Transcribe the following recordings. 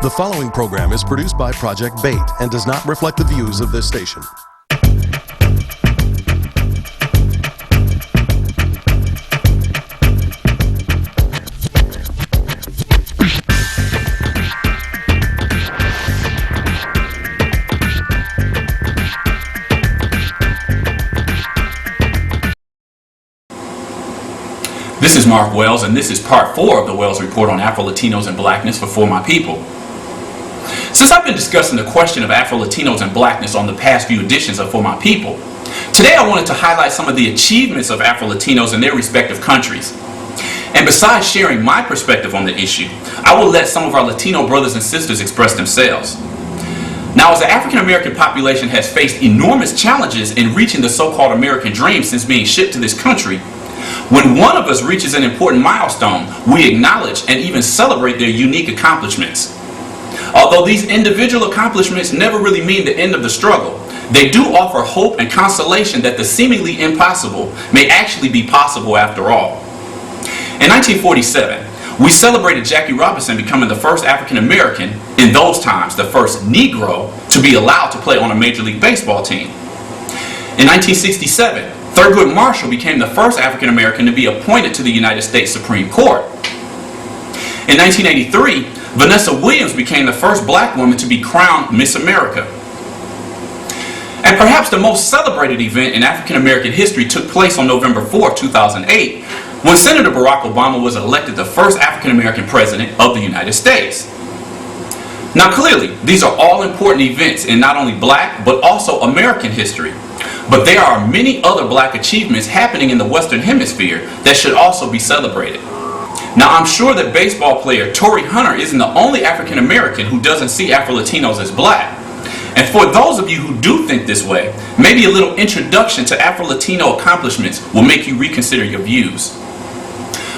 The following program is produced by Project Bait and does not reflect the views of this station. This is Mark Wells, and this is part 4 of the Wells Report on Afro-Latinos and Blackness for My People. Since I've been discussing the question of Afro-Latinos and Blackness on the past few editions of For My People, today I wanted to highlight some of the achievements of Afro-Latinos in their respective countries. And besides sharing my perspective on the issue, I will let some of our Latino brothers and sisters express themselves. Now, as the African American population has faced enormous challenges in reaching the so-called American dream since being shipped to this country, when one of us reaches an important milestone, we acknowledge and even celebrate their unique accomplishments. Although these individual accomplishments never really mean the end of the struggle, they do offer hope and consolation that the seemingly impossible may actually be possible after all. In 1947, we celebrated Jackie Robinson becoming the first African American, in those times the first Negro, to be allowed to play on a Major League Baseball team. In 1967, Thurgood Marshall became the first African American to be appointed to the United States Supreme Court. In 1983, Vanessa Williams became the first black woman to be crowned Miss America. And perhaps the most celebrated event in African American history took place on November 4, 2008, when Senator Barack Obama was elected the first African American president of the United States. Now clearly, these are all important events in not only black but also American history. But there are many other black achievements happening in the Western Hemisphere that should also be celebrated. Now, I'm sure that baseball player Torii isn't the only African American who doesn't see Afro-Latinos as black. And for those of you who do think this way, maybe a little introduction to Afro-Latino accomplishments will make you reconsider your views.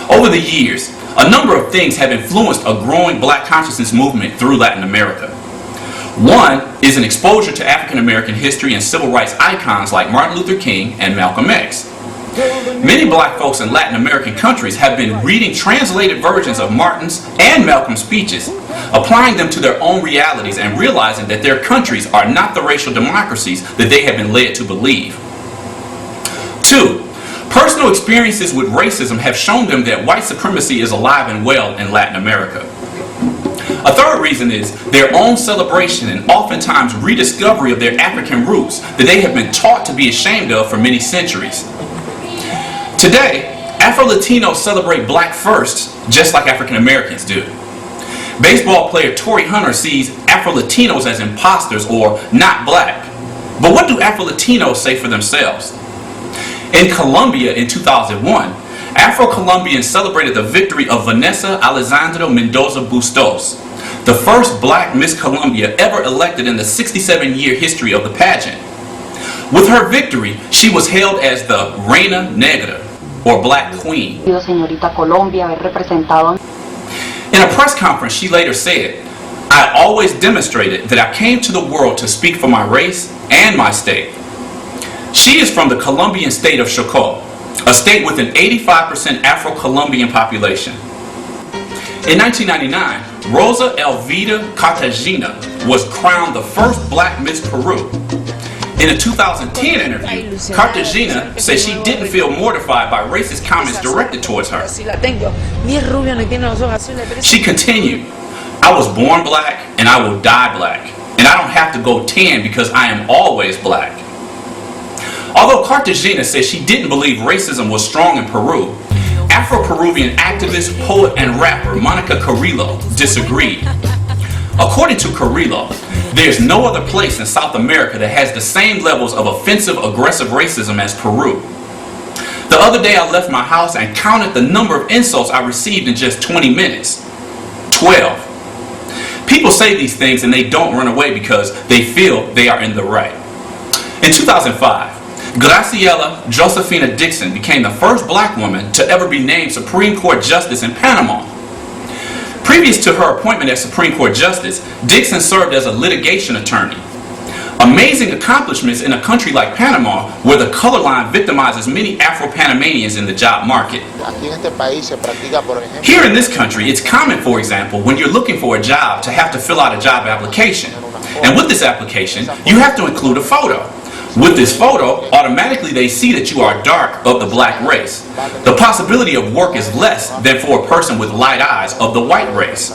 Over the years, a number of things have influenced a growing black consciousness movement through Latin America. One is an exposure to African American history and civil rights icons like Martin Luther King and Malcolm X. Many black folks in Latin American countries have been reading translated versions of Martin's and Malcolm's speeches, applying them to their own realities and realizing that their countries are not the racial democracies that they have been led to believe. 2. Personal experiences with racism have shown them that white supremacy is alive and well in Latin America. A third reason is their own celebration and oftentimes rediscovery of their African roots that they have been taught to be ashamed of for many centuries. Today, Afro-Latinos celebrate black first, just like African Americans do. Baseball player Torii sees Afro-Latinos as imposters or not black. But what do Afro-Latinos say for themselves? In Colombia in 2001, Afro-Colombians celebrated the victory of Vanessa Alexandra Mendoza Bustos, the first black Miss Colombia ever elected in the 67-year history of the pageant. With her victory, she was hailed as the Reina Negra, or Black Queen. In a press conference, she later said, "I always demonstrated that I came to the world to speak for my race and my state." She is from the Colombian state of Chocó, a state with an 85% Afro-Colombian population. In 1999, Rosa Elvira Cartagena was crowned the first black Miss Peru. In a 2010 interview, Cartagena said she didn't feel mortified by racist comments directed towards her. She continued, "I was born black and I will die black, and I don't have to go tan because I am always black." Although Cartagena says she didn't believe racism was strong in Peru, Afro-Peruvian activist, poet, and rapper Monica Carrillo disagreed. According to Carrillo, there's no other place in South America that has the same levels of offensive, aggressive racism as Peru. The other day I left my house and counted the number of insults I received in just 20 minutes. 12. People say these things and they don't run away because they feel they are in the right. In 2005, Graciela Josefina Dixon became the first black woman to ever be named Supreme Court Justice in Panama. Previous to her appointment as Supreme Court Justice, Dixon served as a litigation attorney. Amazing accomplishments in a country like Panama, where the color line victimizes many Afro-Panamanians in the job market. Here in this country, it's common, for example, when you're looking for a job to have to fill out a job application. And with this application, you have to include a photo. With this photo, automatically they see that you are dark of the black race. The possibility of work is less than for a person with light eyes of the white race.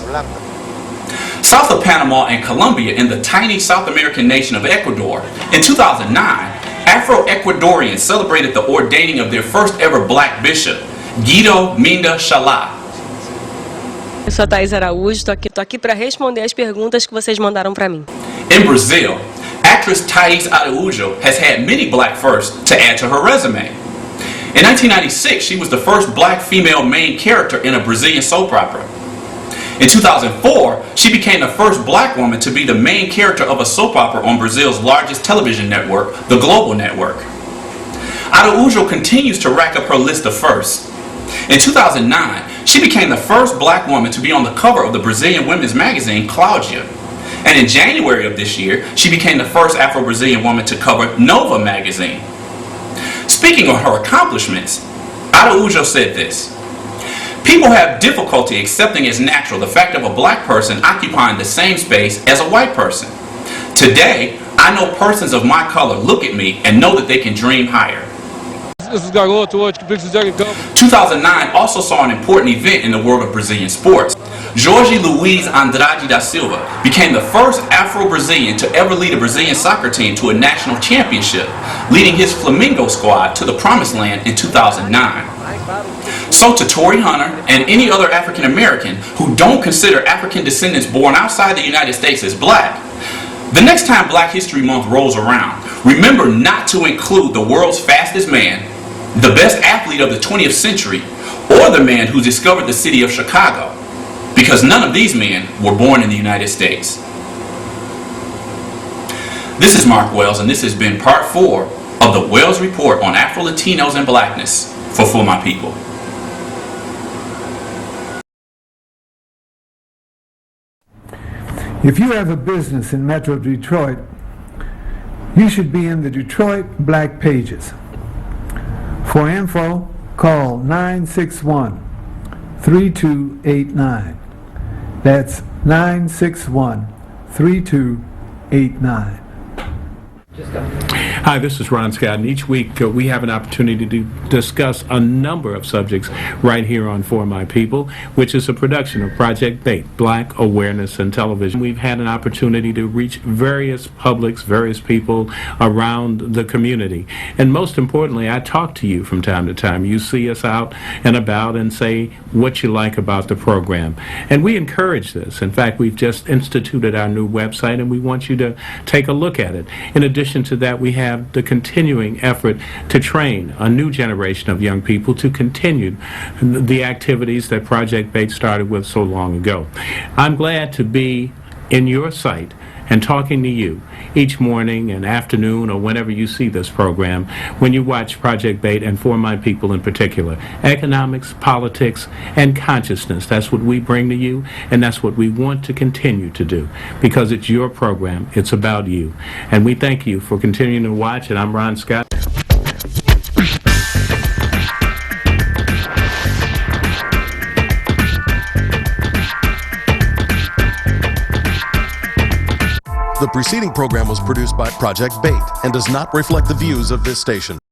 South of Panama and Colombia in the tiny South American nation of Ecuador, in 2009, Afro-Ecuadorians celebrated the ordaining of their first ever black bishop, Guido Minda Shala. Eu sou a Thais Araújo, tô aqui para responder as perguntas que vocês mandaram para mim. In Brazil, actress Thais Araújo has had many black firsts to add to her resume. In 1996, she was the first black female main character in a Brazilian soap opera. In 2004, she became the first black woman to be the main character of a soap opera on Brazil's largest television network, the Global Network. Araújo continues to rack up her list of firsts. In 2009, she became the first black woman to be on the cover of the Brazilian women's magazine, Cláudia. And in January of this year, she became the first Afro-Brazilian woman to cover Nova magazine. Speaking of her accomplishments, Araújo said this: "People have difficulty accepting as natural the fact of a black person occupying the same space as a white person. Today, I know persons of my color look at me and know that they can dream higher." 2009 also saw an important event in the world of Brazilian sports. Jorge Luiz Andrade da Silva became the first Afro-Brazilian to ever lead a Brazilian soccer team to a national championship, leading his Flamengo squad to the promised land in 2009. So to Torii and any other African American who don't consider African descendants born outside the United States as black, the next time Black History Month rolls around, remember not to include the world's fastest man, the best athlete of the 20th century, or the man who discovered the city of Chicago, because none of these men were born in the United States. This is Mark Wells, and this has been part 4 of the Wells Report on Afro-Latinos and Blackness for My People. If you have a business in Metro Detroit, you should be in the Detroit Black Pages. For info, call 961-3289. That's 961-3289. Hi, this is Ron Scott, and each week we have an opportunity to discuss a number of subjects right here on For My People, which is a production of Project BAIT, Black Awareness in Television. We've had an opportunity to reach various publics, various people around the community. And most importantly, I talk to you from time to time. You see us out and about and say what you like about the program. And we encourage this. In fact, we've just instituted our new website, and we want you to take a look at it. In addition to that, we have the continuing effort to train a new generation of young people to continue the activities that Project BAIT started with so long ago. I'm glad to be in your sight and talking to you each morning and afternoon or whenever you see this program, when you watch Project BAIT and For My People in particular. Economics, politics, and consciousness. That's what we bring to you, and that's what we want to continue to do, because it's your program. It's about you. And we thank you for continuing to watch, and I'm Ron Scott. The preceding program was produced by Project BAIT and does not reflect the views of this station.